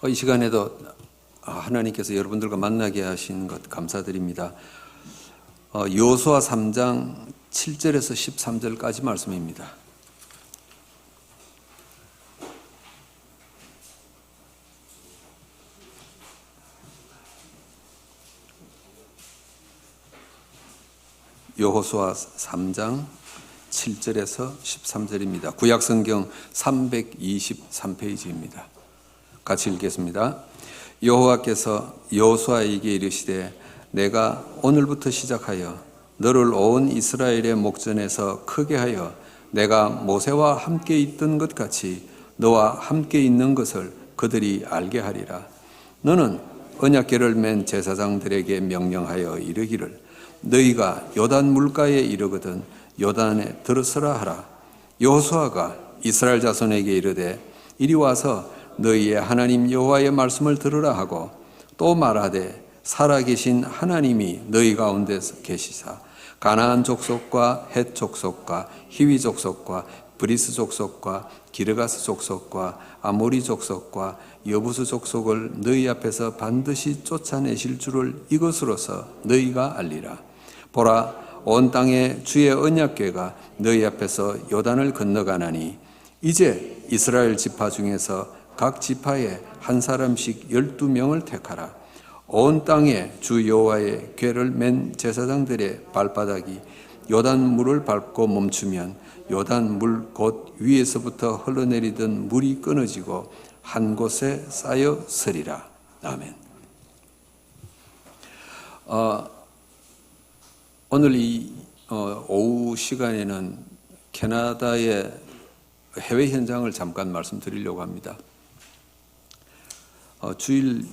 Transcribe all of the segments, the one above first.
이 시간에도 하나님께서 여러분들과 만나게 하신 것 감사드립니다. 여호수아 3장 7절에서 13절까지 말씀입니다. 여호수아 3장 7절에서 13절입니다. 구약성경 323페이지입니다. 같이 읽겠습니다. 여호와께서 여호수아에게 이르시되 내가 오늘부터 시작하여 너를 온 이스라엘의 목전에서 크게 하여 내가 모세와 함께 있던 것 같이 너와 함께 있는 것을 그들이 알게 하리라. 너는 언약궤를 맨 제사장들에게 명령하여 이르기를 너희가 요단 물가에 이르거든 요단에 들어서라 하라. 여호수아가 이스라엘 자손에게 이르되 이리 와서 너희의 하나님 여호와의 말씀을 들으라 하고 또 말하되 살아계신 하나님이 너희 가운데서 계시사 가나안 족속과 헷 족속과 히위 족속과 브리스 족속과 기르가스 족속과 아모리 족속과 여부스 족속을 너희 앞에서 반드시 쫓아내실 줄을 이것으로서 너희가 알리라. 보라, 온 땅에 주의 언약궤가 너희 앞에서 요단을 건너가나니 이제 이스라엘 지파 중에서 각 지파에 한 사람씩 12명을 택하라. 온 땅에 주 여호와의 궤를 맨 제사장들의 발바닥이 요단 물을 밟고 멈추면 요단 물 곧 위에서부터 흘러내리던 물이 끊어지고 한 곳에 쌓여 서리라. 아멘. 오늘 이 오후 시간에는 캐나다의 해외 현장을 잠깐 말씀드리려고 합니다. 주일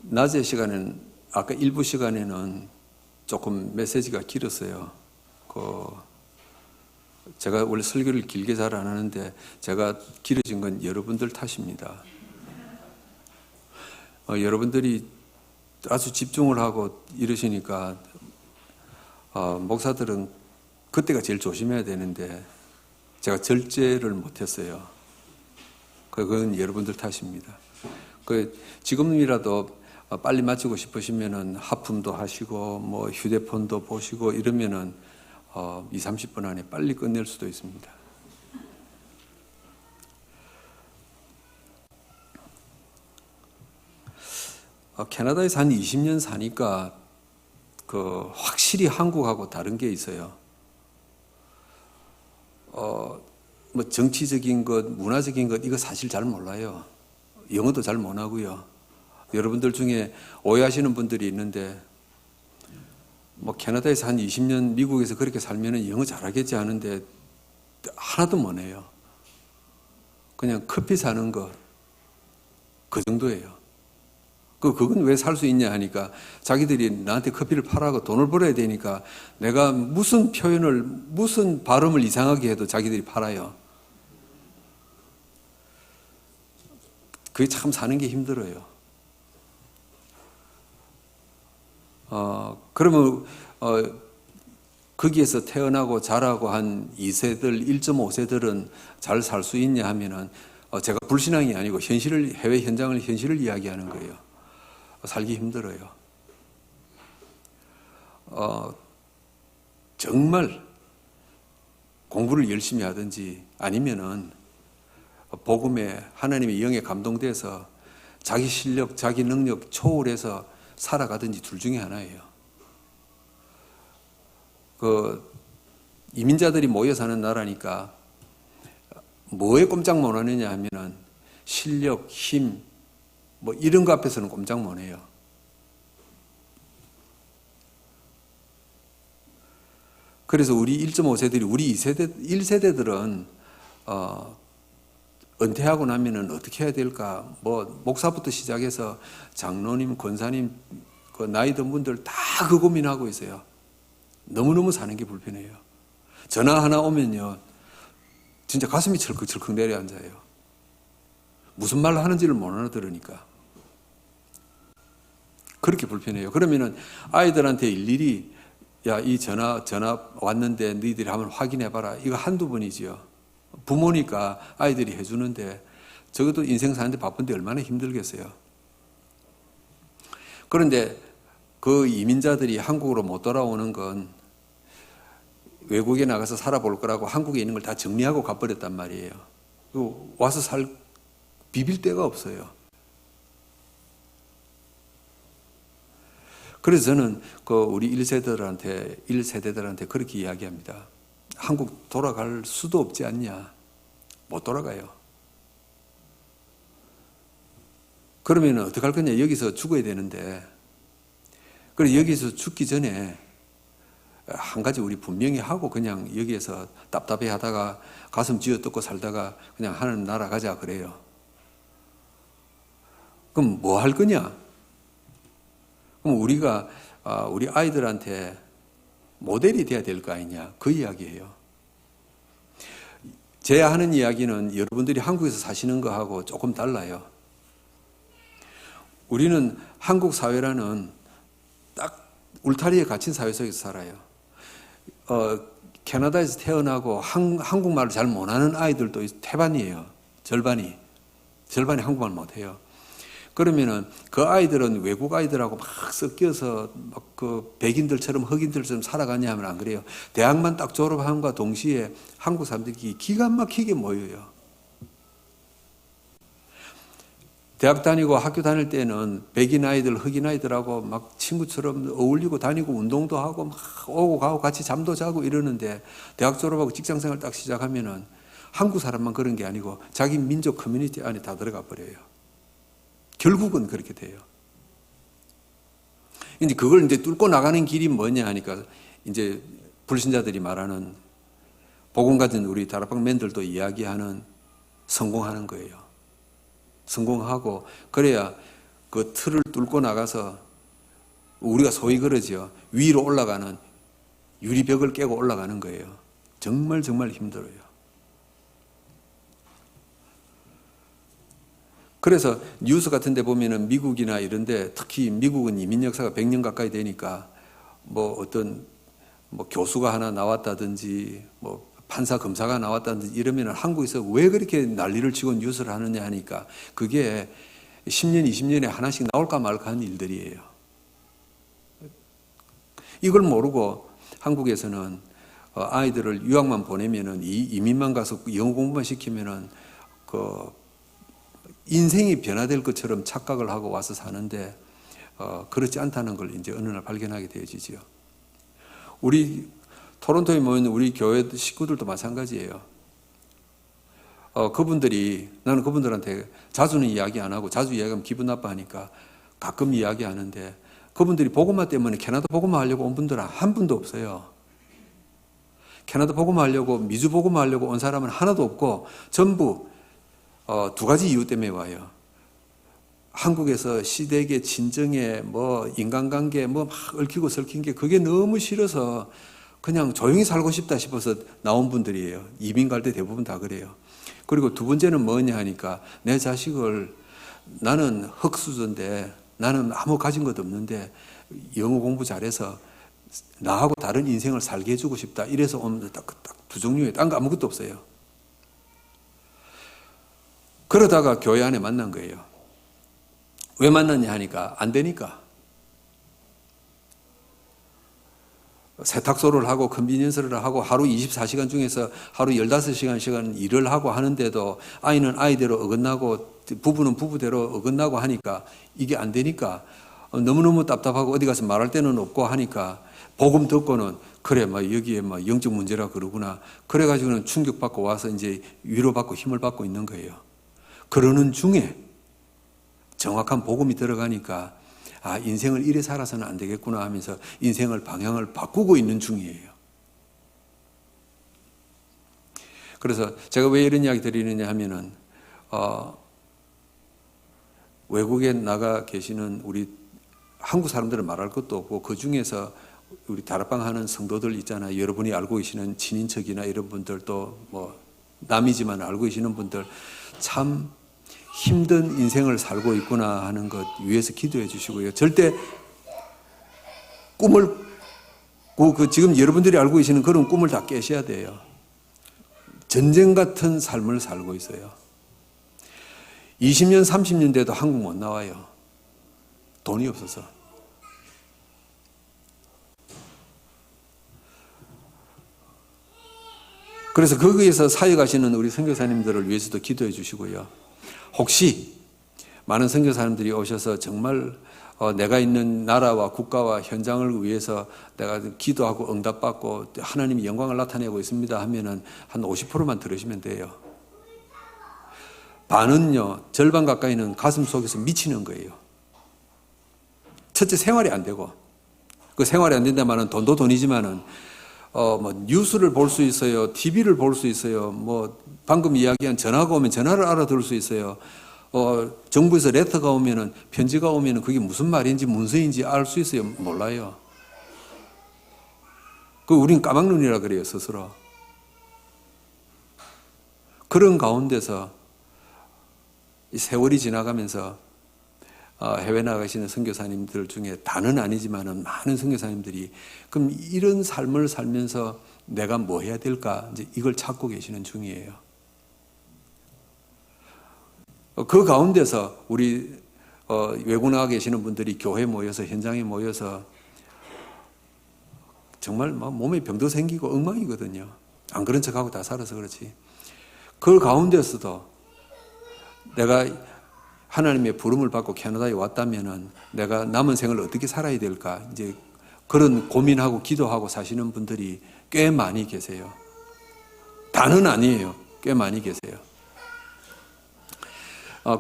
낮의 시간에는 아까 일부 시간에는 조금 메시지가 길었어요. 제가 원래 설교를 길게 잘 안 하는데 제가 길어진 건 여러분들 탓입니다. 여러분들이 아주 집중을 하고 이러시니까 목사들은 그때가 제일 조심해야 되는데 제가 절제를 못했어요. 그건 여러분들 탓입니다. 지금이라도 빨리 마치고 싶으시면은 하품도 하시고 뭐 휴대폰도 보시고 이러면은 20-30분 안에 빨리 끝낼 수도 있습니다. 캐나다에서 한 20년 사니까 확실히 한국하고 다른 게 있어요. 뭐 정치적인 것, 문화적인 것 이거 사실 잘 몰라요. 영어도 잘 못하고요. 여러분들 중에 오해하시는 분들이 있는데 뭐 캐나다에서 한 20년 미국에서 그렇게 살면 영어 잘하겠지 하는데 하나도 못해요. 그냥 커피 사는 거 그 정도예요. 그건 왜 살 수 있냐 하니까 자기들이 나한테 커피를 팔아고 돈을 벌어야 되니까 내가 무슨 표현을 무슨 발음을 이상하게 해도 자기들이 팔아요. 그게 참 사는 게 힘들어요. 그러면 거기에서 태어나고 자라고 한 2세들, 1.5세들은 잘 살 수 있냐 하면은 제가 불신앙이 아니고 해외 현장을 현실을 이야기하는 거예요. 살기 힘들어요. 정말 공부를 열심히 하든지 아니면은 복음에 하나님의 영에 감동돼서 자기 실력, 자기 능력 초월해서 살아가든지 둘 중에 하나예요. 이민자들이 모여 사는 나라니까 뭐에 꼼짝 못 하느냐 하면은 실력, 힘, 뭐 이런 거 앞에서는 꼼짝 못 해요. 그래서 우리 1.5세들이 우리 1세대들은 은퇴하고 나면은 어떻게 해야 될까? 뭐 목사부터 시작해서 장로님, 권사님, 나이 든 분들 다 그 고민하고 있어요. 너무너무 사는 게 불편해요. 전화 하나 오면요, 진짜 가슴이 철컥철컥 내려앉아요. 무슨 말을 하는지를 못 알아들으니까. 그렇게 불편해요. 그러면은 아이들한테 일일이 야, 이 전화 왔는데 너희들이 한번 확인해봐라. 이거 한두 번이지요. 부모니까 아이들이 해주는데 적어도 인생 사는데 바쁜데 얼마나 힘들겠어요. 그런데 그 이민자들이 한국으로 못 돌아오는 건 외국에 나가서 살아볼 거라고 한국에 있는 걸 다 정리하고 가버렸단 말이에요. 와서 비빌 데가 없어요. 그래서 저는 우리 1세대들한테 그렇게 이야기합니다. 한국 돌아갈 수도 없지 않냐? 못 돌아가요. 그러면 어떡할 거냐? 여기서 죽어야 되는데. 그래서 여기서 죽기 전에 한 가지 우리 분명히 하고 그냥 여기에서 답답해 하다가 가슴 쥐어뜯고 살다가 그냥 하늘 날아가자 그래요. 그럼 뭐 할 거냐? 그럼 우리가 우리 아이들한테 모델이 돼야 될 거 아니냐? 그 이야기예요. 제가 하는 이야기는 여러분들이 한국에서 사시는 거하고 조금 달라요. 우리는 한국 사회라는 딱 울타리에 갇힌 사회 속에서 살아요. 캐나다에서 태어나고 한국말을 잘 못하는 아이들도 태반이에요. 절반이 한국말 못해요. 그러면은 그 아이들은 외국 아이들하고 막 섞여서 막 그 백인들처럼 흑인들처럼 살아가냐 하면 안 그래요. 대학만 딱 졸업함과 동시에 한국 사람들이 기가 막히게 모여요. 대학 다니고 학교 다닐 때는 백인 아이들, 흑인 아이들하고 막 친구처럼 어울리고 다니고 운동도 하고 막 오고 가고 같이 잠도 자고 이러는데 대학 졸업하고 직장생활 딱 시작하면은 한국 사람만 그런 게 아니고 자기 민족 커뮤니티 안에 다 들어가 버려요. 결국은 그렇게 돼요. 이제 그걸 이제 뚫고 나가는 길이 뭐냐 하니까 이제 불신자들이 말하는 복음 가진 우리 다락방 맨들도 이야기하는 성공하는 거예요. 성공하고 그래야 그 틀을 뚫고 나가서 우리가 소위 그러죠. 위로 올라가는 유리벽을 깨고 올라가는 거예요. 정말 힘들어요. 그래서 뉴스 같은 데 보면은 미국이나 이런 데 특히 미국은 이민 역사가 100년 가까이 되니까 어떤 교수가 하나 나왔다든지 판사 검사가 나왔다든지 이러면은 한국에서 왜 그렇게 난리를 치고 뉴스를 하느냐 하니까 그게 10년, 20년에 하나씩 나올까 말까 하는 일들이에요. 이걸 모르고 한국에서는 아이들을 유학만 보내면은 이민만 가서 영어 공부만 시키면은 인생이 변화될 것처럼 착각을 하고 와서 사는데 그렇지 않다는 걸 이제 어느 날 발견하게 되어지지요. 우리 토론토에 모인 우리 교회 식구들도 마찬가지예요. 나는 그분들한테 자주는 이야기 안 하고 자주 이야기하면 기분 나빠하니까 가끔 이야기하는데 그분들이 복음화 때문에 캐나다 복음화 하려고 온 분들은 한 분도 없어요. 캐나다 복음화 하려고 미주 복음화 하려고 온 사람은 하나도 없고 전부 두 가지 이유 때문에 와요. 한국에서 시댁의 친정에 인간관계 막 얽히고 설킨 게 그게 너무 싫어서 그냥 조용히 살고 싶다 싶어서 나온 분들이에요. 이민 갈 때 대부분 다 그래요. 그리고 두 번째는 뭐냐 하니까 내 자식을 나는 흙수저인데 나는 아무 가진 것도 없는데 영어 공부 잘해서 나하고 다른 인생을 살게 해주고 싶다. 이래서 오면 딱 두 종류에 딴 거 아무것도 없어요. 그러다가 교회 안에 만난 거예요. 왜 만났냐 하니까 안 되니까. 세탁소를 하고 컨비니언스를 하고 하루 24시간 중에서 하루 15시간 일을 하고 하는데도 아이는 아이대로 어긋나고 부부는 부부대로 어긋나고 하니까 이게 안 되니까 너무너무 답답하고 어디 가서 말할 데는 없고 하니까 복음 듣고는 그래 여기에 영적 문제라 그러구나. 그래가지고는 충격받고 와서 이제 위로받고 힘을 받고 있는 거예요. 그러는 중에 정확한 복음이 들어가니까 인생을 이래 살아서는 안 되겠구나 하면서 인생을 방향을 바꾸고 있는 중이에요. 그래서 제가 왜 이런 이야기 드리느냐 하면은 외국에 나가 계시는 우리 한국 사람들은 말할 것도 없고 그 중에서 우리 다락방 하는 성도들 있잖아요. 여러분이 알고 계시는 친인척이나 이런 분들도 남이지만 알고 계시는 분들 참 힘든 인생을 살고 있구나 하는 것 위해서 기도해 주시고요. 절대 꿈을 지금 여러분들이 알고 계시는 그런 꿈을 다 깨셔야 돼요. 전쟁 같은 삶을 살고 있어요. 20년, 30년 돼도 한국 못 나와요. 돈이 없어서. 그래서 거기에서 사역하시는 우리 선교사님들을 위해서도 기도해 주시고요. 혹시 많은 선교사님들이 오셔서 정말 내가 있는 나라와 국가와 현장을 위해서 내가 기도하고 응답받고 하나님이 영광을 나타내고 있습니다 하면은 한 50%만 들으시면 돼요. 반은요, 절반 가까이는 가슴 속에서 미치는 거예요. 첫째, 생활이 안 되고, 그 생활이 안 된다면은 돈도 돈이지만은 뭐 뉴스를 볼 수 있어요, TV를 볼 수 있어요, 뭐 방금 이야기한 전화가 오면 전화를 알아들을 수 있어요. 정부에서 레터가 오면은, 편지가 오면은 그게 무슨 말인지 문서인지 알 수 있어요? 몰라요. 우린 까막눈이라 그래요, 스스로. 그런 가운데서 이 세월이 지나가면서 해외 나가시는 선교사님들 중에 다는 아니지만은 많은 선교사님들이 그럼 이런 삶을 살면서 내가 뭐 해야 될까? 이제 이걸 찾고 계시는 중이에요. 그 가운데서 우리 외국 나가 계시는 분들이 교회에 모여서, 현장에 모여서 정말 몸에 병도 생기고 엉망이거든요. 안 그런 척하고 다 살아서 그렇지. 그 가운데서도 내가 하나님의 부름을 받고 캐나다에 왔다면은 내가 남은 생을 어떻게 살아야 될까? 이제 그런 고민하고 기도하고 사시는 분들이 꽤 많이 계세요. 다는 아니에요. 꽤 많이 계세요.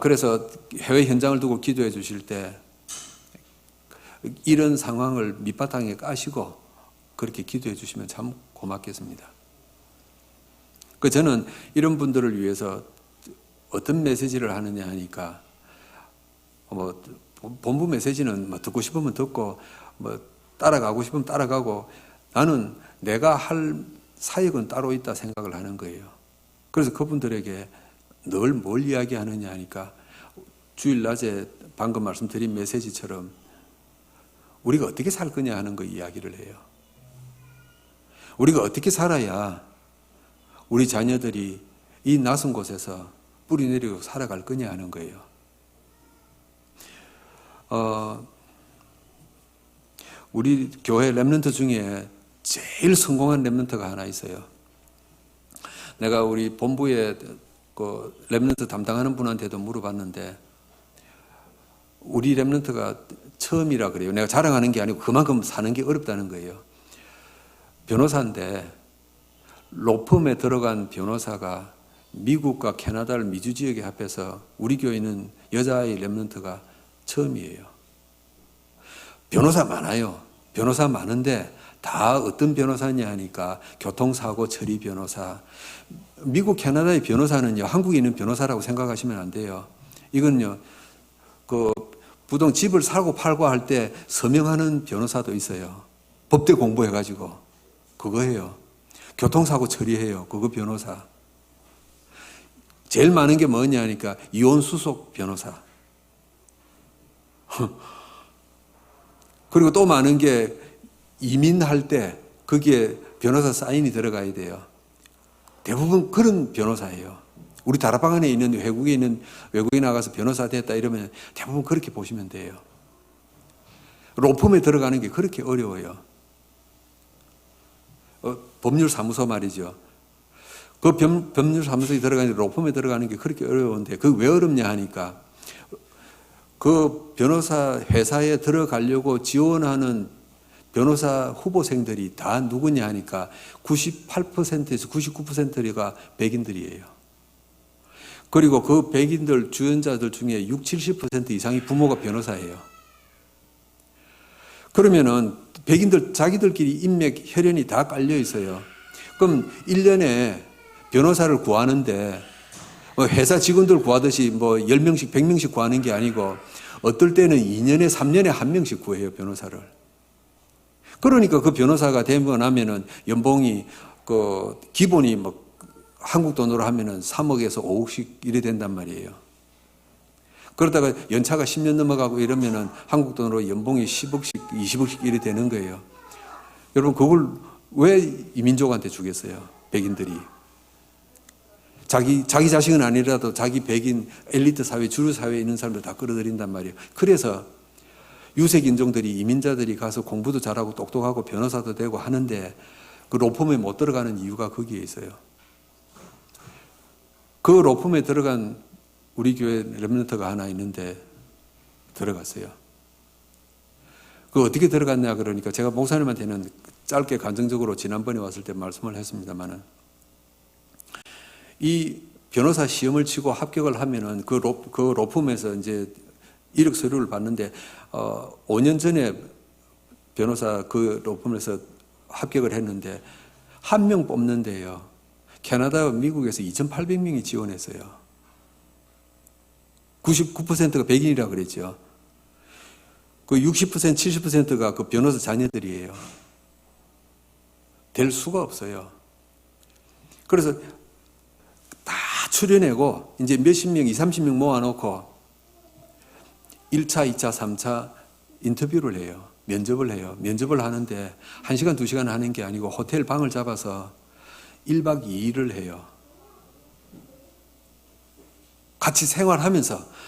그래서 해외 현장을 두고 기도해 주실 때 이런 상황을 밑바탕에 까시고 그렇게 기도해 주시면 참 고맙겠습니다. 저는 이런 분들을 위해서 어떤 메시지를 하느냐 하니까 본부 메시지는 듣고 싶으면 듣고 따라가고 싶으면 따라가고, 나는 내가 할 사역은 따로 있다 생각을 하는 거예요. 그래서 그분들에게 늘 뭘 이야기하느냐 하니까 주일 낮에 방금 말씀드린 메시지처럼 우리가 어떻게 살 거냐 하는 거 이야기를 해요. 우리가 어떻게 살아야 우리 자녀들이 이 낯선 곳에서 뿌리 내리고 살아갈 거냐 하는 거예요. 우리 교회 렘넌트 중에 제일 성공한 렘넌트가 하나 있어요. 내가 우리 본부에 그 렘넌트 담당하는 분한테도 물어봤는데 우리 렘넌트가 처음이라 그래요. 내가 자랑하는 게 아니고 그만큼 사는 게 어렵다는 거예요. 변호사인데 로펌에 들어간 변호사가 미국과 캐나다를 미주 지역에 합해서 우리 교회는 여자아이 렘넌트가 처음이에요. 변호사 많아요. 변호사 많은데 다 어떤 변호사냐 하니까 교통사고 처리 변호사. 미국 캐나다의 변호사는요, 한국에 있는 변호사라고 생각하시면 안 돼요. 이건요, 집을 사고 팔고 할 때 서명하는 변호사도 있어요. 법대 공부해가지고 그거 해요. 교통사고 처리해요. 그거 변호사. 제일 많은 게 뭐냐 하니까 이혼 수속 변호사. 그리고 또 많은 게 이민할 때 거기에 변호사 사인이 들어가야 돼요. 대부분 그런 변호사예요. 우리 다락방 안에 있는 외국에 있는 외국에 나가서 변호사 됐다 이러면 대부분 그렇게 보시면 돼요. 로펌에 들어가는 게 그렇게 어려워요. 법률사무소 말이죠. 그 법률사무소에 들어가는 로펌에 들어가는 게 그렇게 어려운데 그 왜 어렵냐 하니까 그 변호사 회사에 들어가려고 지원하는 변호사 후보생들이 다 누구냐 하니까 98%에서 99%가 백인들이에요. 그리고 그 백인들 주연자들 중에 60, 70% 이상이 부모가 변호사예요. 그러면은 백인들 자기들끼리 인맥, 혈연이 다 깔려 있어요. 그럼 1년에 변호사를 구하는데 회사 직원들 구하듯이 10명씩, 100명씩 구하는 게 아니고 어떨 때는 2년에, 3년에 1명씩 구해요, 변호사를. 그러니까 그 변호사가 되고 나면은 연봉이 기본이 한국 돈으로 하면은 3억에서 5억씩 이래 된단 말이에요. 그러다가 연차가 10년 넘어가고 이러면은 한국 돈으로 연봉이 10억씩, 20억씩 이래 되는 거예요. 여러분, 그걸 왜 이민족한테 주겠어요? 백인들이. 자기 자식은 아니라도 자기 백인 엘리트 사회, 주류 사회에 있는 사람들 다 끌어들인단 말이에요. 그래서 유색 인종들이, 이민자들이 가서 공부도 잘하고 똑똑하고 변호사도 되고 하는데 그 로펌에 못 들어가는 이유가 거기에 있어요. 그 로펌에 들어간 우리 교회 렘넌트가 하나 있는데 들어갔어요. 그 어떻게 들어갔냐 그러니까 제가 목사님한테는 짧게 간증적으로 지난번에 왔을 때 말씀을 했습니다만은, 이 변호사 시험을 치고 합격을 하면은 그 로펌에서 이제 이력 서류를 봤는데 5년 전에 변호사 그 로펌에서 합격을 했는데 한 명 뽑는데요, 캐나다와 미국에서 2,800명이 지원했어요. 99%가 백인이라 그랬죠. 그 60%, 70%가 그 변호사 자녀들이에요. 될 수가 없어요. 그래서 다 추려내고 이제 몇십 명, 20, 30명 모아놓고 1차, 2차, 3차 인터뷰를 해요. 면접을 해요. 면접을 하는데 1시간, 2시간 하는 게 아니고 호텔 방을 잡아서 1박 2일을 해요. 같이 생활하면서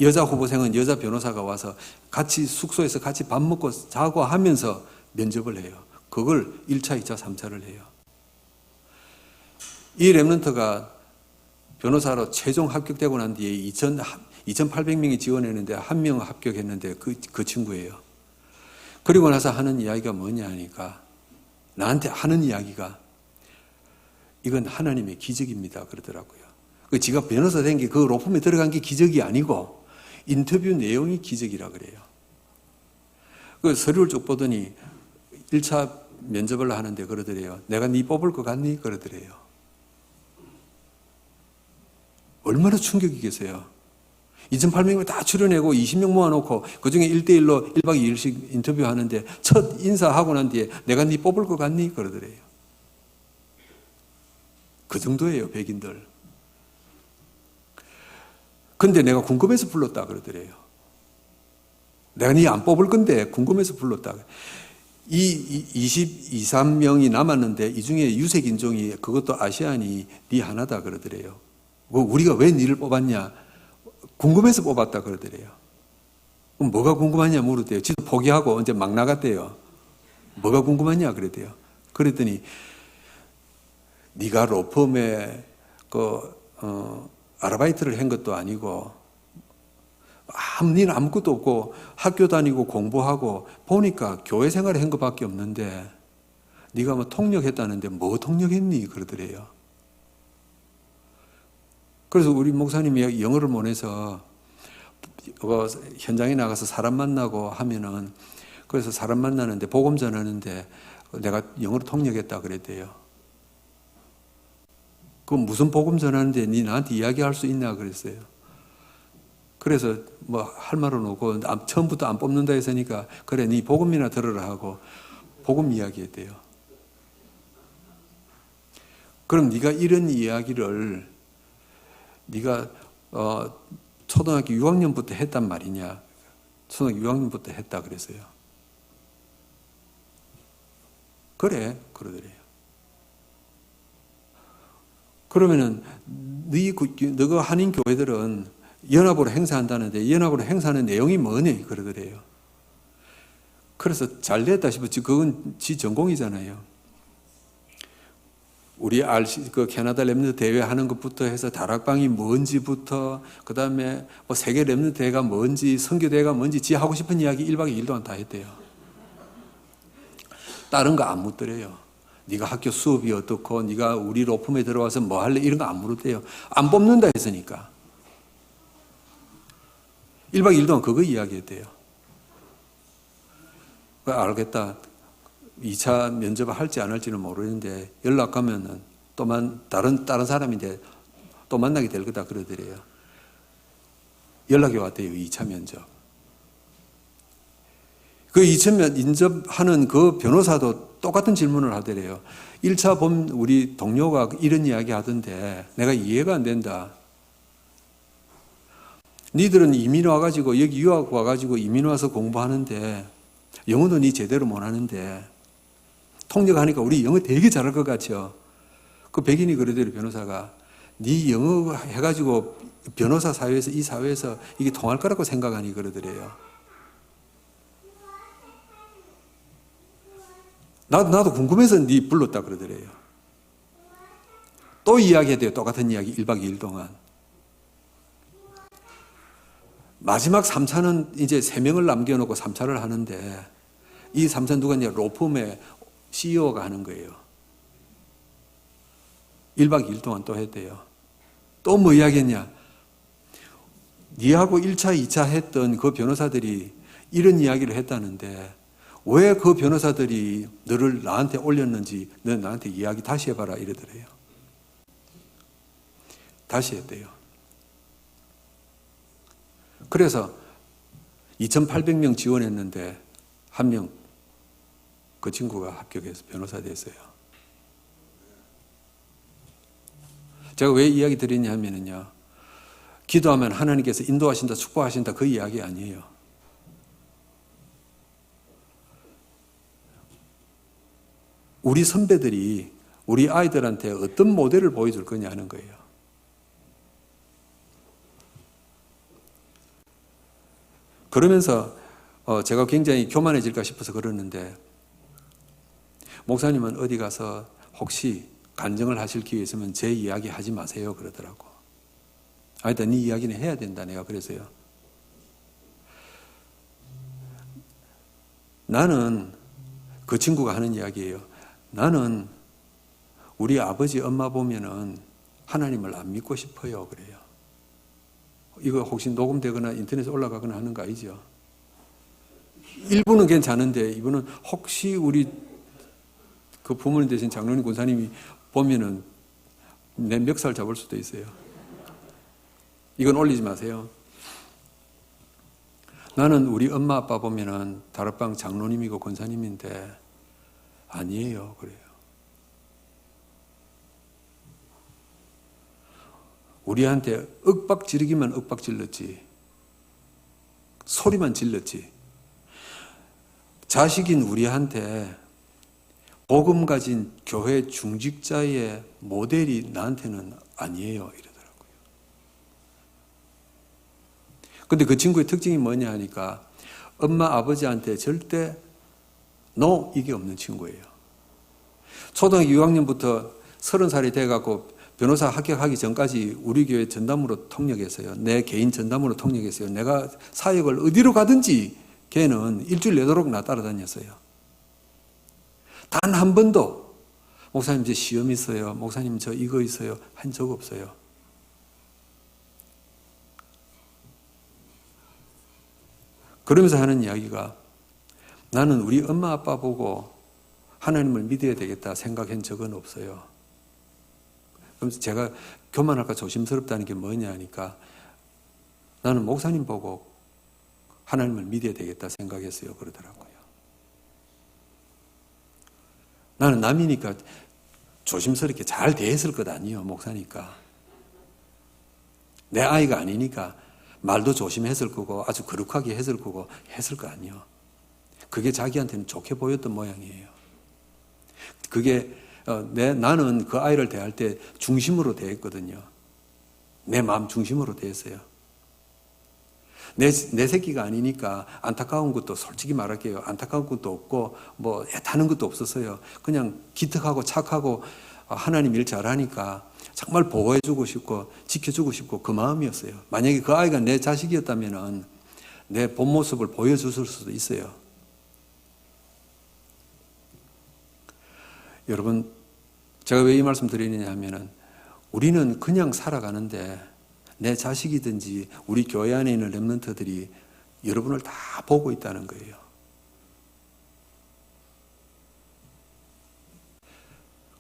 여자 후보생은 여자 변호사가 와서 같이 숙소에서 같이 밥 먹고 자고 하면서 면접을 해요. 그걸 1차, 2차, 3차를 해요. 이 렘넌트가 변호사로 최종 합격되고 난 뒤에 2,800명이 지원했는데 한 명 합격했는데 그 친구예요. 그리고 나서 하는 이야기가 뭐냐 하니까, 나한테 하는 이야기가 이건 하나님의 기적입니다 그러더라고요. 지가 변호사 된 게 그 로펌에 들어간 게 기적이 아니고 인터뷰 내용이 기적이라 그래요. 그 서류를 쭉 보더니 1차 면접을 하는데 그러더래요. 내가 네 뽑을 것 같니? 그러더래요. 얼마나 충격이겠어요. 2,800명 다 출연하고 20명 모아놓고 그중에 1대1로 1박 2일씩 인터뷰하는데 첫 인사하고 난 뒤에 내가 네 뽑을 것 같니? 그러더래요. 그 정도예요, 백인들. 근데 내가 궁금해서 불렀다 그러더래요. 내가 네 안 뽑을 건데 궁금해서 불렀다. 이 23명이 남았는데 이 중에 유색 인종이, 그것도 아시안이 네 하나다 그러더래요. 우리가 왜 니를 뽑았냐? 궁금해서 뽑았다 그러더래요. 그럼 뭐가 궁금하냐 물었대요. 지도 포기하고 이제 막 나갔대요. 뭐가 궁금하냐 그랬대요. 그랬더니 네가 로펌에 아르바이트를 한 것도 아니고 니는 아무것도 없고 학교 다니고 공부하고 보니까 교회 생활을 한 것밖에 없는데 네가 뭐 통역했다는데 뭐 통역했니? 그러더래요. 그래서 우리 목사님이 영어를 못해서 현장에 나가서 사람 만나고 하면은, 그래서 사람 만나는데 복음 전하는데 내가 영어로 통역했다 그랬대요. 그럼 무슨 복음 전하는데 니 나한테 이야기할 수 있냐 그랬어요. 그래서 뭐 할 말은 없고 처음부터 안 뽑는다 했으니까 그래 니 복음이나 들으라 하고 복음 이야기했대요. 그럼 네가 이런 이야기를 네가 초등학교 6학년부터 했단 말이냐? 초등학교 6학년부터 했다 그랬어요. 그래 그러더래요. 그러면은 너가 한인 교회들은 연합으로 행사한다는데 연합으로 행사하는 내용이 뭐니? 그러더래요. 그래서 잘 됐다 싶었지. 그건 지 전공이잖아요. 우리 그 캐나다 렘넌트 대회 하는 것부터 해서 다락방이 뭔지부터, 그 다음에 뭐 세계 렘넌트 대회가 뭔지, 선교 대회가 뭔지, 지 하고 싶은 이야기 1박 2일 동안 다 했대요. 다른 거 안 묻더래요. 네가 학교 수업이 어떻고, 네가 우리 로펌에 들어와서 뭐 할래? 이런 거 안 물었대요. 안 뽑는다 했으니까. 1박 2일 동안 그거 이야기했대요. 알겠다. 2차 면접을 할지 안 할지는 모르는데 연락 가면은 다른 사람인데 또 만나게 될 거다 그러더래요. 연락이 왔대요. 2차 면접. 그 2차 면접하는 그 변호사도 똑같은 질문을 하더래요. 1차 본 우리 동료가 이런 이야기 하던데 내가 이해가 안 된다. 니들은 이민 와가지고 여기 유학 와가지고 이민 와서 공부하는데 영어도 니 제대로 못하는데 통역하니까 우리 영어 되게 잘할 것 같죠. 그 백인이 그러더래요. 변호사가 네 영어 해가지고 변호사 사회에서 이 사회에서 이게 통할 거라고 생각하니 그러더래요. 나도 궁금해서 네 불렀다 그러더래요. 또 이야기해야 돼요. 똑같은 이야기 1박 2일 동안. 마지막 3차는 이제 3명을 남겨놓고 3차를 하는데 이 3차 누가냐? 로펌의 CEO가 하는 거예요. 1박 2일 동안 또 했대요. 또 뭐 이야기했냐? 니하고 1차, 2차 했던 그 변호사들이 이런 이야기를 했다는데 왜 그 변호사들이 너를 나한테 올렸는지 너 나한테 이야기 다시 해봐라 이러더래요. 다시 했대요. 그래서 2,800명 지원했는데 한 명 그 친구가 합격해서 변호사 됐어요. 제가 왜 이야기 드리냐 하면요. 기도하면 하나님께서 인도하신다, 축복하신다 그 이야기 아니에요. 우리 선배들이 우리 아이들한테 어떤 모델을 보여줄 거냐 하는 거예요. 그러면서 제가 굉장히 교만해질까 싶어서 그러는데 목사님은 어디 가서 혹시 간증을 하실 기회 있으면 제 이야기 하지 마세요 그러더라고. 아니다, 네 이야기는 해야 된다 내가 그래서요. 나는 그 친구가 하는 이야기예요. 나는 우리 아버지 엄마 보면은 하나님을 안 믿고 싶어요 그래요. 이거 혹시 녹음되거나 인터넷에 올라가거나 하는 거 아니죠? 일부는 괜찮은데 이분은 혹시 우리 그 부모님 되신 장로님 권사님이 보면은 내 멱살 잡을 수도 있어요. 이건 올리지 마세요. 나는 우리 엄마 아빠 보면은 다락방 장로님이고 권사님인데 아니에요 그래요. 우리한테 윽박 지르기만 윽박 질렀지 소리만 질렀지 자식인 우리한테 복음 가진 교회 중직자의 모델이 나한테는 아니에요 이러더라고요. 근데 그 친구의 특징이 뭐냐 하니까 엄마 아버지한테 절대 no 이게 없는 친구예요. 초등학교 6학년부터 30살이 돼갖고 변호사 합격하기 전까지 우리 교회 전담으로 통역했어요. 내 개인 전담으로 통역했어요. 내가 사역을 어디로 가든지 걔는 일주일 내도록 나 따라다녔어요. 단 한 번도 목사님 저 시험 있어요. 목사님 저 이거 있어요. 한 적 없어요. 그러면서 하는 이야기가 나는 우리 엄마 아빠 보고 하나님을 믿어야 되겠다 생각한 적은 없어요. 그래서 제가 교만할까 조심스럽다는 게 뭐냐 하니까 나는 목사님 보고 하나님을 믿어야 되겠다 생각했어요 그러더라고요. 나는 남이니까 조심스럽게 잘 대했을 것 아니에요 목사니까. 내 아이가 아니니까 말도 조심했을 거고 아주 거룩하게 했을 거고 했을 거 아니에요. 그게 자기한테는 좋게 보였던 모양이에요. 그게 나는 그 아이를 대할 때 중심으로 대했거든요. 내 마음 중심으로 대했어요. 내 새끼가 아니니까 안타까운 것도 솔직히 말할게요. 안타까운 것도 없고 뭐 애타는 것도 없었어요. 그냥 기특하고 착하고 하나님 일 잘하니까 정말 보호해주고 싶고 지켜주고 싶고 그 마음이었어요. 만약에 그 아이가 내 자식이었다면 내 본 모습을 보여줬을 수도 있어요. 여러분 제가 왜 이 말씀 드리느냐 하면은 우리는 그냥 살아가는데 내 자식이든지 우리 교회 안에 있는 렘넌트들이 여러분을 다 보고 있다는 거예요.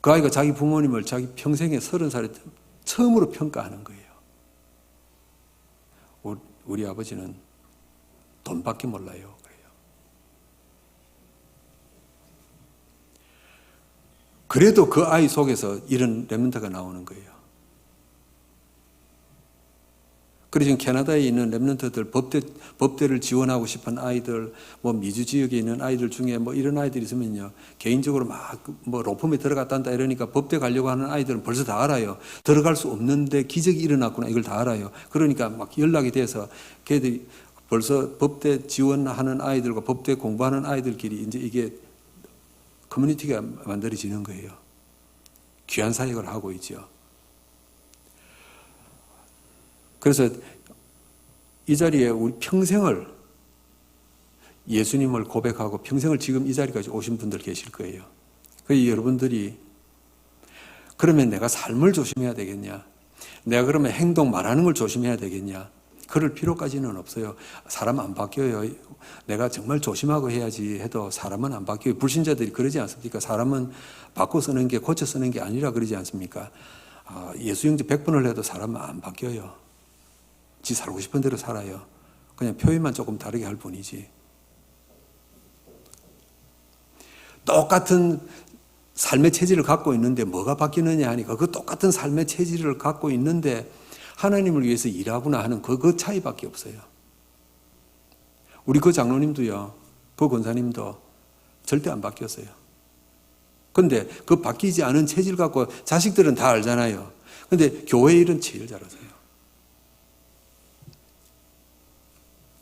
그 아이가 자기 부모님을 자기 평생에 30살에 처음으로 평가하는 거예요. 우리 아버지는 돈밖에 몰라요. 그래요. 그래도 그 아이 속에서 이런 렘넌트가 나오는 거예요. 그래서 지금 캐나다에 있는 랩런트들 법대를 지원하고 싶은 아이들, 뭐 미주 지역에 있는 아이들 중에 뭐 이런 아이들이 있으면요, 개인적으로 막 뭐 로펌에 들어갔단다 이러니까 법대 가려고 하는 아이들은 벌써 다 알아요. 들어갈 수 없는데 기적이 일어났구나, 이걸 다 알아요. 그러니까 막 연락이 돼서 걔들이 벌써 법대 지원하는 아이들과 법대 공부하는 아이들끼리 이제 이게 커뮤니티가 만들어지는 거예요. 귀한 사역을 하고 있죠. 그래서 이 자리에 우리 평생을 예수님을 고백하고 평생을 지금 이 자리까지 오신 분들 계실 거예요. 그래서 여러분들이 그러면 내가 삶을 조심해야 되겠냐? 내가 그러면 행동 말하는 걸 조심해야 되겠냐? 그럴 필요까지는 없어요. 사람 안 바뀌어요. 내가 정말 조심하고 해야지 해도 사람은 안 바뀌어요. 불신자들이 그러지 않습니까? 사람은 바꿔 쓰는 게 고쳐 쓰는 게 아니라 그러지 않습니까? 예수 영접 100번을 해도 사람은 안 바뀌어요. 지 살고 싶은 대로 살아요. 그냥 표현만 조금 다르게 할 뿐이지. 똑같은 삶의 체질을 갖고 있는데 뭐가 바뀌느냐 하니까 그 똑같은 삶의 체질을 갖고 있는데 하나님을 위해서 일하구나 하는 그 차이밖에 없어요. 우리 그 장로님도요, 그 권사님도 절대 안 바뀌었어요. 근데 그 바뀌지 않은 체질 갖고 자식들은 다 알잖아요. 근데 교회 일은 제일 잘하세요.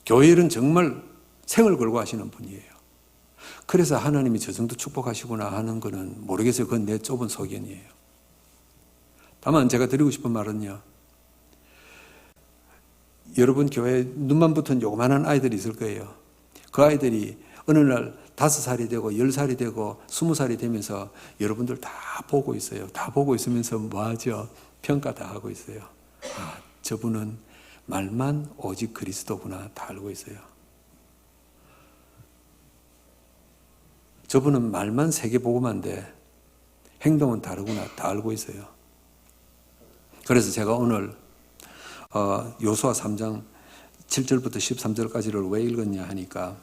교회 일은 정말 생을 걸고 하시는 분이에요. 그래서 하나님이 저 정도 축복하시구나 하는 거는 모르겠어요. 그건 내 좁은 소견이에요. 다만 제가 드리고 싶은 말은요, 여러분 교회에 눈만 붙은 요만한 아이들이 있을 거예요. 그 아이들이 어느 날 5살이 되고 10살이 되고 20살이 되면서 여러분들 다 보고 있어요. 다 보고 있으면서 뭐 하죠? 평가 다 하고 있어요. 저분은 말만 오직 그리스도구나 다 알고 있어요. 저분은 말만 세계복음한데 행동은 다르구나 다 알고 있어요. 그래서 제가 오늘 요수아 3장 7절부터 13절까지를 왜 읽었냐 하니까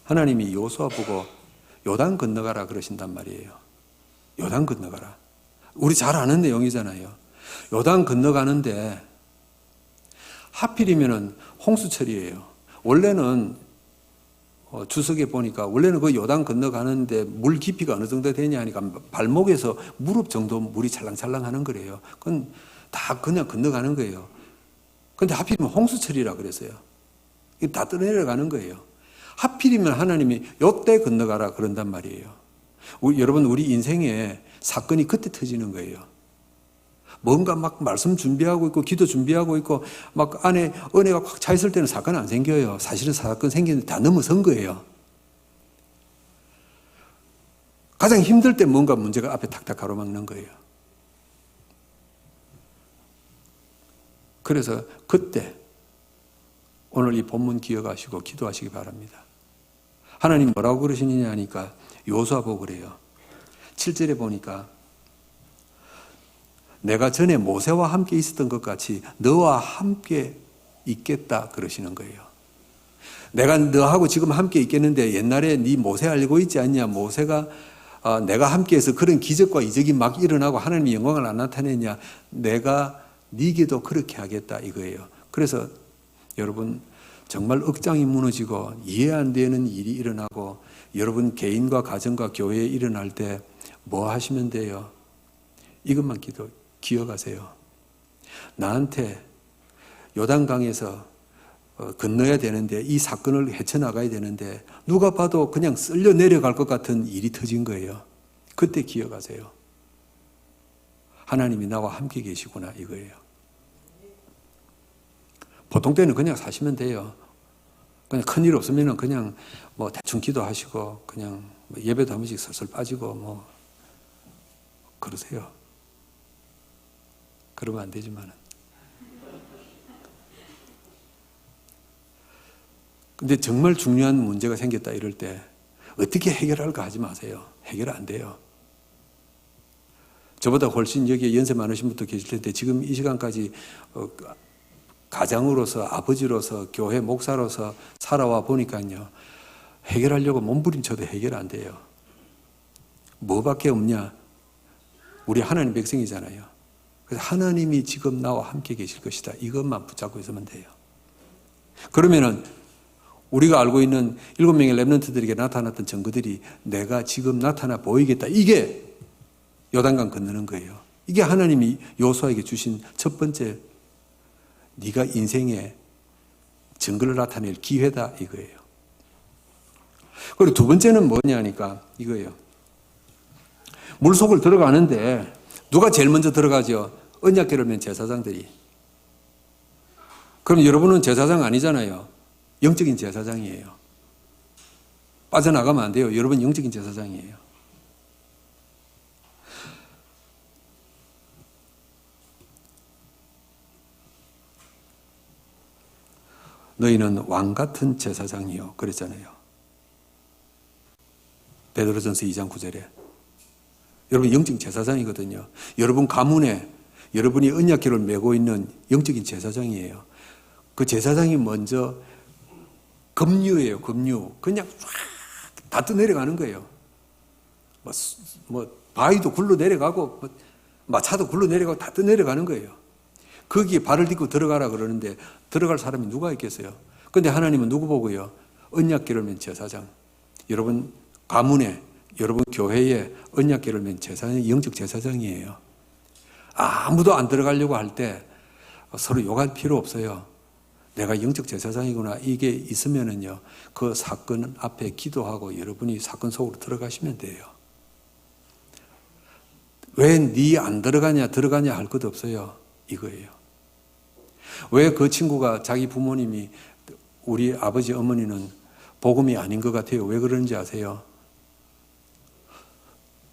하나님이 요수아 보고 요단 건너가라 그러신단 말이에요. 요단 건너가라. 우리 잘 아는 내용이잖아요. 요단 건너가는데 하필이면은 홍수철이에요. 원래는 주석에 보니까 원래는 그 요단 건너가는데 물 깊이가 어느 정도 되냐 하니까 발목에서 무릎 정도 물이 찰랑찰랑 하는 거래요. 그건 다 그냥 건너가는 거예요. 근데 하필이면 홍수철이라 그랬어요. 다 떠내려가는 거예요. 하필이면 하나님이 요때 건너가라 그런단 말이에요. 여러분 우리 인생에 사건이 그때 터지는 거예요. 뭔가 막 말씀 준비하고 있고 기도 준비하고 있고 막 안에 은혜가 확 차 있을 때는 사건 안 생겨요. 사실은 사건 생기는데 다 넘어선 거예요. 가장 힘들 때 뭔가 문제가 앞에 탁탁 가로막는 거예요. 그래서 그때 오늘 이 본문 기억하시고 기도하시기 바랍니다. 하나님 뭐라고 그러시느냐 하니까 요수아 보고 그래요. 7절에 보니까 내가 전에 모세와 함께 있었던 것 같이 너와 함께 있겠다 그러시는 거예요. 내가 너하고 지금 함께 있겠는데 옛날에 네 모세 알고 있지 않냐? 모세가 내가 함께해서 그런 기적과 이적이 막 일어나고 하나님의 영광을 안 나타내냐? 내가 네게도 그렇게 하겠다 이거예요. 그래서 여러분 정말 억장이 무너지고 이해 안 되는 일이 일어나고 여러분 개인과 가정과 교회에 일어날 때 뭐 하시면 돼요? 이것만 기억하세요. 나한테 요단강에서 건너야 되는데 이 사건을 헤쳐나가야 되는데 누가 봐도 그냥 쓸려 내려갈 것 같은 일이 터진 거예요. 그때 기억하세요. 하나님이 나와 함께 계시구나 이거예요. 보통 때는 그냥 사시면 돼요. 그냥 큰일 없으면 그냥 뭐 대충 기도하시고 그냥 예배도 한 번씩 슬슬 빠지고 뭐 그러세요. 그러면 안 되지만은. 근데 정말 중요한 문제가 생겼다 이럴 때 어떻게 해결할까 하지 마세요. 해결 안 돼요. 저보다 훨씬 여기에 연세 많으신 분도 계실 텐데 지금 이 시간까지 가장으로서 아버지로서 교회 목사로서 살아와 보니까요. 해결하려고 몸부림쳐도 해결 안 돼요. 뭐밖에 없냐? 우리 하나님 백성이잖아요. 그래서 하나님이 지금 나와 함께 계실 것이다. 이것만 붙잡고 있으면 돼요. 그러면은 우리가 알고 있는 7명의 렘넌트들에게 나타났던 증거들이 내가 지금 나타나 보이겠다. 이게 요단강 건너는 거예요. 이게 하나님이 여호수아에게 주신 첫 번째 네가 인생에 증거를 나타낼 기회다 이거예요. 그리고 두 번째는 뭐냐니까 이거예요. 물속을 들어가는데 누가 제일 먼저 들어가죠? 언약궤를 맨 제사장들이. 그럼 여러분은 제사장 아니잖아요. 영적인 제사장이에요. 빠져나가면 안 돼요. 여러분 영적인 제사장이에요. 너희는 왕 같은 제사장이요. 그랬잖아요. 베드로전서 2장 9절에. 여러분 영적인 제사장이거든요. 여러분 가문에 여러분이 언약궤를 메고 있는 영적인 제사장이에요. 그 제사장이 먼저 급류예요. 급류. 그냥 다 떠내려가는 거예요. 바위도 굴러 내려가고 마차도 굴러 내려가고 다 떠내려가는 거예요. 거기에 발을 딛고 들어가라 그러는데 들어갈 사람이 누가 있겠어요? 그런데 하나님은 누구 보고요? 언약궤를 맨 제사장. 여러분 가문에 여러분 교회에 언약궤를 맨 제사장이 영적 제사장이에요. 아무도 안 들어가려고 할 때 서로 욕할 필요 없어요. 내가 영적 제사장이구나 이게 있으면은요 그 사건 앞에 기도하고 여러분이 사건 속으로 들어가시면 돼요. 왜 네 안 들어가냐 할 것도 없어요. 이거예요. 왜 그 친구가 자기 부모님이 우리 아버지 어머니는 복음이 아닌 것 같아요. 왜 그런지 아세요?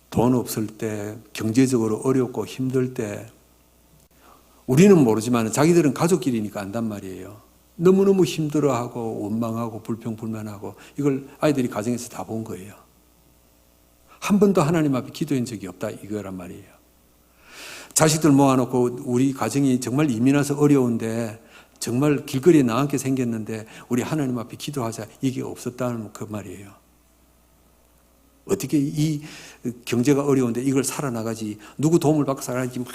돈 없을 때 경제적으로 어렵고 힘들 때 우리는 모르지만 자기들은 가족끼리니까 안단 말이에요. 너무너무 힘들어하고 원망하고 불평불만하고 이걸 아이들이 가정에서 다 본 거예요. 한 번도 하나님 앞에 기도한 적이 없다 이거란 말이에요. 자식들 모아놓고 우리 가정이 정말 이민 와서 어려운데 정말 길거리에 나앉게 생겼는데 우리 하나님 앞에 기도하자 이게 없었다는 그 말이에요. 어떻게 이 경제가 어려운데 이걸 살아나가지 누구 도움을 받고 살아나지 막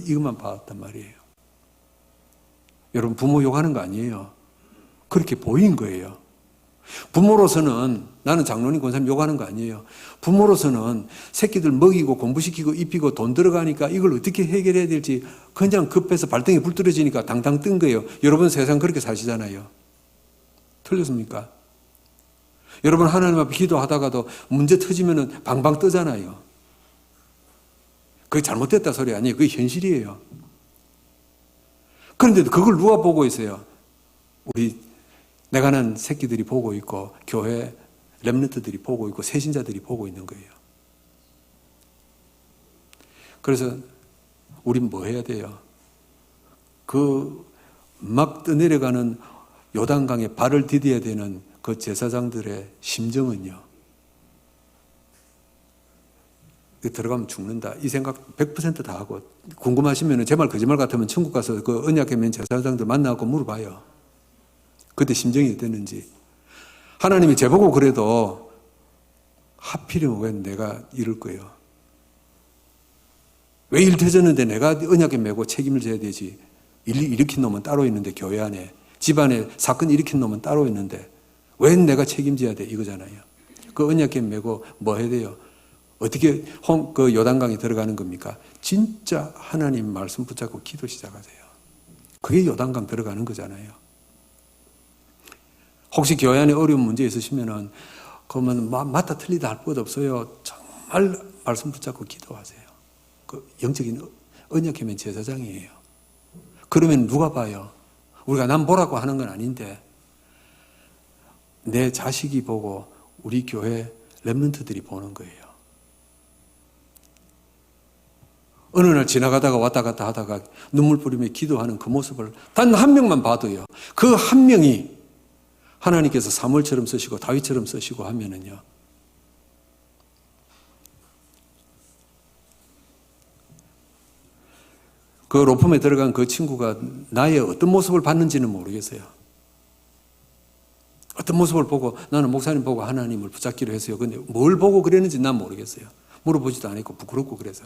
이것만 봤단 말이에요. 여러분 부모 욕하는 거 아니에요. 그렇게 보인 거예요. 부모로서는 나는 장로님 권사님 욕하는 거 아니에요. 부모로서는 새끼들 먹이고 공부시키고 입히고 돈 들어가니까 이걸 어떻게 해결해야 될지 그냥 급해서 발등에 불 떨어지니까 당당 뜬 거예요. 여러분 세상 그렇게 사시잖아요. 틀렸습니까? 여러분 하나님 앞에 기도하다가도 문제 터지면은 방방 뜨잖아요. 그게 잘못됐다 소리 아니에요. 그게 현실이에요. 그런데 그걸 누가 보고 있어요? 우리 내가 난 새끼들이 보고 있고 교회 렘넌트들이 보고 있고 새신자들이 보고 있는 거예요. 그래서 우린 뭐 해야 돼요? 그 막 떠내려가는 요단강에 발을 디뎌야 되는 그 제사장들의 심정은요. 들어가면 죽는다. 이 생각 100% 다 하고 궁금하시면 제 말 거짓말 같으면 천국 가서 그 언약궤 맨 제사장들 만나고 물어봐요. 그때 심정이 어땠는지. 하나님이 제보고 그래도 하필이면 왜 내가 이럴 거예요. 왜 일 터졌는데 내가 언약궤 메고 책임을 져야 되지. 일 일으킨 놈은 따로 있는데 교회 안에 집안에 사건 일으킨 놈은 따로 있는데 왜 내가 책임져야 돼 이거잖아요. 그 언약궤 메고 뭐 해야 돼요? 어떻게 그 요단강에 들어가는 겁니까? 진짜 하나님 말씀 붙잡고 기도 시작하세요. 그게 요단강 들어가는 거잖아요. 혹시 교회 안에 어려운 문제 있으시면은 그러면 맞다 틀리다 할 것 없어요. 정말 말씀 붙잡고 기도하세요. 그 영적인 언약궤 맨 제사장이에요. 그러면 누가 봐요? 우리가 남 보라고 하는 건 아닌데 내 자식이 보고 우리 교회 렘넌트들이 보는 거예요. 어느 날 지나가다가 왔다 갔다 하다가 눈물 뿌리며 기도하는 그 모습을 단 한 명만 봐도요. 그 한 명이 하나님께서 사무엘처럼 쓰시고 다윗처럼 쓰시고 하면은요. 그 로펌에 들어간 그 친구가 나의 어떤 모습을 봤는지는 모르겠어요. 어떤 모습을 보고 나는 목사님 보고 하나님을 붙잡기로 했어요. 근데 뭘 보고 그랬는지 난 모르겠어요. 물어보지도 않았고 부끄럽고 그래서.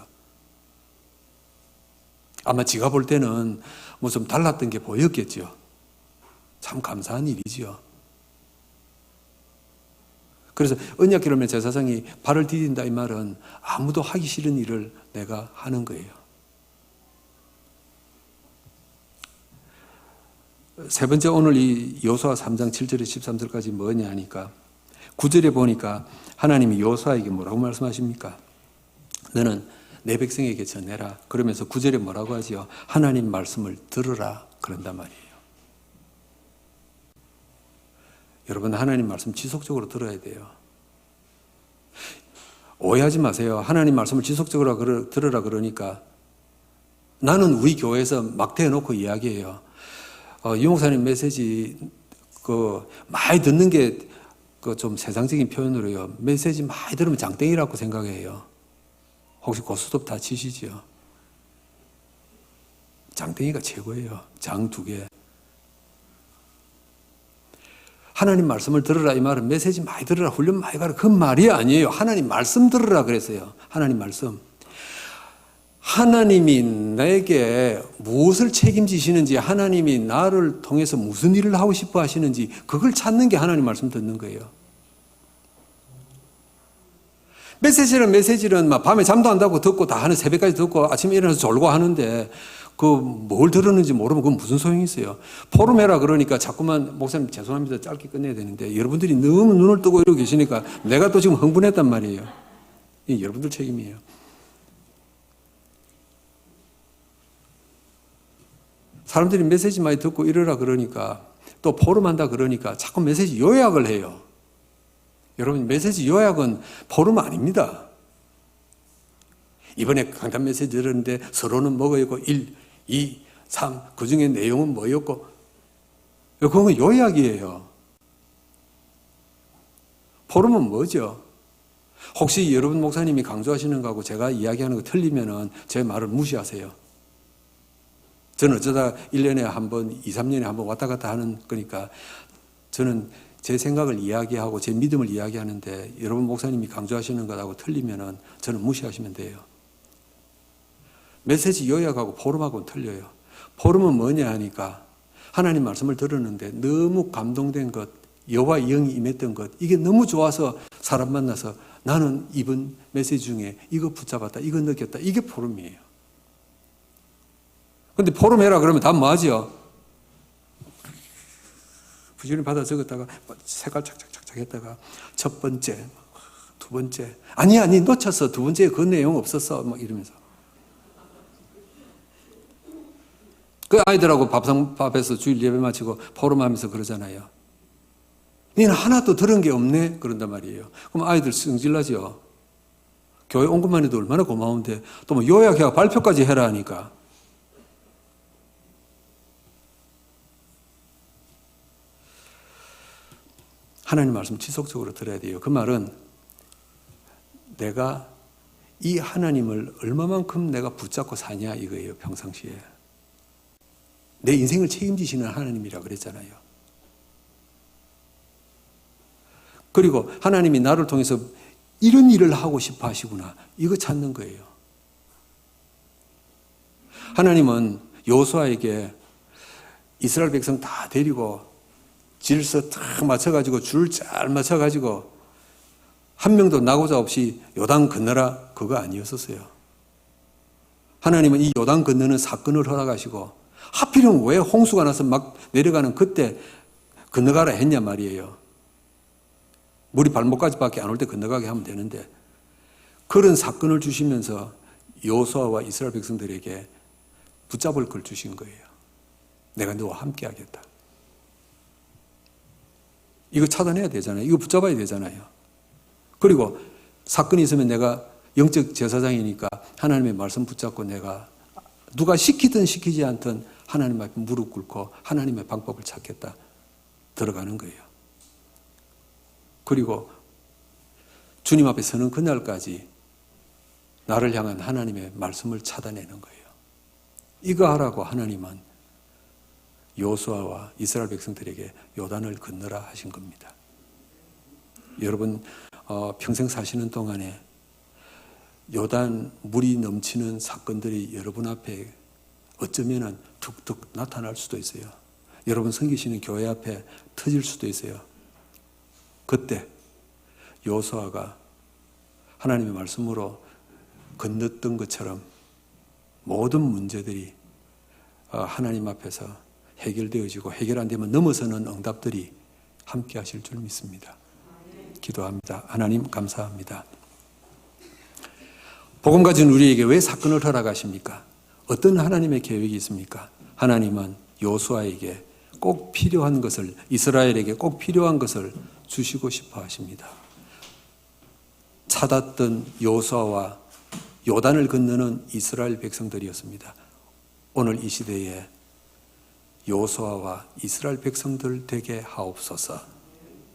아마 지가 볼 때는 뭐 좀 달랐던 게 보였겠죠. 참 감사한 일이지요. 그래서 언약궤를 제사장이 발을 디딘다 이 말은 아무도 하기 싫은 일을 내가 하는 거예요. 세 번째, 오늘 이 여호수아 3장 7절에 13절까지 뭐냐 하니까 9절에 보니까 하나님이 여호수아에게 뭐라고 말씀하십니까? 너는 내 백성에게 전해라. 그러면서 9절에 뭐라고 하지요? 하나님 말씀을 들으라 그런단 말이에요. 여러분, 하나님 말씀 지속적으로 들어야 돼요. 오해하지 마세요. 하나님 말씀을 지속적으로 들으라 그러니까 나는 우리 교회에서 막 대놓고 이야기해요. 유 목사님 메시지 많이 듣는 게 좀 세상적인 표현으로요. 메시지 많이 들으면 장땡이라고 생각해요. 혹시 고스톱 다 치시죠? 장땡이가 최고예요. 장 2개. 하나님 말씀을 들으라 이 말은 메시지 많이 들으라, 훈련 많이 가라 그 말이 아니에요. 하나님 말씀 들으라 그랬어요. 하나님 말씀. 하나님이 내게 무엇을 책임지시는지, 하나님이 나를 통해서 무슨 일을 하고 싶어 하시는지 그걸 찾는 게 하나님 말씀 듣는 거예요. 메시지는 막 밤에 잠도 안 자고 듣고 다 하는, 새벽까지 듣고 아침에 일어나서 졸고 하는데 뭘 들었는지 모르면 그건 무슨 소용이 있어요. 포럼해라 그러니까 자꾸만 목사님 죄송합니다 짧게 끝내야 되는데 여러분들이 너무 눈을 뜨고 이러고 계시니까 내가 또 지금 흥분했단 말이에요. 이 여러분들 책임이에요. 사람들이 메시지 많이 듣고 이러라 그러니까 또 포럼한다 그러니까 자꾸 메시지 요약을 해요. 여러분, 메시지 요약은 포럼 아닙니다. 이번에 강단 메시지 들었는데 서론은 뭐였고 1, 2, 3 그중에 내용은 뭐였고 그건 요약이에요. 포럼은 뭐죠? 혹시 여러분 목사님이 강조하시는 거하고 제가 이야기하는 거 틀리면은 제 말을 무시하세요. 저는 어쩌다 1년에 한 번, 2, 3년에 한 번 왔다 갔다 하는 거니까 저는 제 생각을 이야기하고 제 믿음을 이야기하는데 여러분 목사님이 강조하시는 것하고 틀리면은 저는 무시하시면 돼요. 메시지 요약하고 포럼하고는 틀려요. 포럼은 뭐냐 하니까 하나님 말씀을 들었는데 너무 감동된 것, 여호와의 영이 임했던 것, 이게 너무 좋아서 사람 만나서 나는 이번 메시지 중에 이거 붙잡았다, 이거 느꼈다, 이게 포럼이에요. 근데 포럼해라 그러면 답 뭐하지요? 부지런히 받아 적었다가 색깔 착착착착 했다가 첫 번째, 두 번째 아니 놓쳤어, 두 번째에 그 내용 없었어 막 이러면서 그 아이들하고 밥에서 주일 예배 마치고 포럼하면서 그러잖아요. 너는 하나도 들은 게 없네 그런단 말이에요. 그럼 아이들 성질나죠. 교회 온 것만 해도 얼마나 고마운데 또 뭐 요약해가 발표까지 해라 하니까. 하나님 말씀 지속적으로 들어야 돼요. 그 말은 내가 이 하나님을 얼마만큼 내가 붙잡고 사냐 이거예요. 평상시에. 내 인생을 책임지시는 하나님이라 그랬잖아요. 그리고 하나님이 나를 통해서 이런 일을 하고 싶어 하시구나. 이거 찾는 거예요. 하나님은 여호수아에게 이스라엘 백성 다 데리고 질서 딱 맞춰가지고 줄 잘 맞춰가지고 한 명도 나고자 없이 요단 건너라 그거 아니었었어요. 하나님은 이 요단 건너는 사건을 허락하시고 하필이면 왜 홍수가 나서 막 내려가는 그때 건너가라 했냐 말이에요. 물이 발목까지밖에 안 올 때 건너가게 하면 되는데 그런 사건을 주시면서 여호수아와 이스라엘 백성들에게 붙잡을 걸 주신 거예요. 내가 너와 함께 하겠다. 이거 차단해야 되잖아요. 이거 붙잡아야 되잖아요. 그리고 사건이 있으면 내가 영적 제사장이니까 하나님의 말씀 붙잡고 내가 누가 시키든 시키지 않든 하나님 앞에 무릎 꿇고 하나님의 방법을 찾겠다. 들어가는 거예요. 그리고 주님 앞에 서는 그날까지 나를 향한 하나님의 말씀을 찾아내는 거예요. 이거 하라고 하나님은 여호수아와 이스라엘 백성들에게 요단을 건너라 하신 겁니다. 여러분 평생 사시는 동안에 요단 물이 넘치는 사건들이 여러분 앞에 어쩌면은 툭툭 나타날 수도 있어요. 여러분 섬기시는 교회 앞에 터질 수도 있어요. 그때 여호수아가 하나님의 말씀으로 건넜던 것처럼 모든 문제들이 하나님 앞에서 해결되어지고 해결 안 되면 넘어서는 응답들이 함께 하실 줄 믿습니다. 기도합니다. 하나님 감사합니다. 복음 가진 우리에게 왜 사건을 허락하십니까? 어떤 하나님의 계획이 있습니까? 하나님은 여호수아에게 꼭 필요한 것을, 이스라엘에게 꼭 필요한 것을 주시고 싶어 하십니다. 찾았던 여호수아와 요단을 건너는 이스라엘 백성들이었습니다. 오늘 이 시대에 여호수아와 이스라엘 백성들 되게 하옵소서.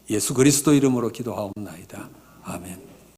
예수 그리스도 이름으로 기도하옵나이다. 아멘.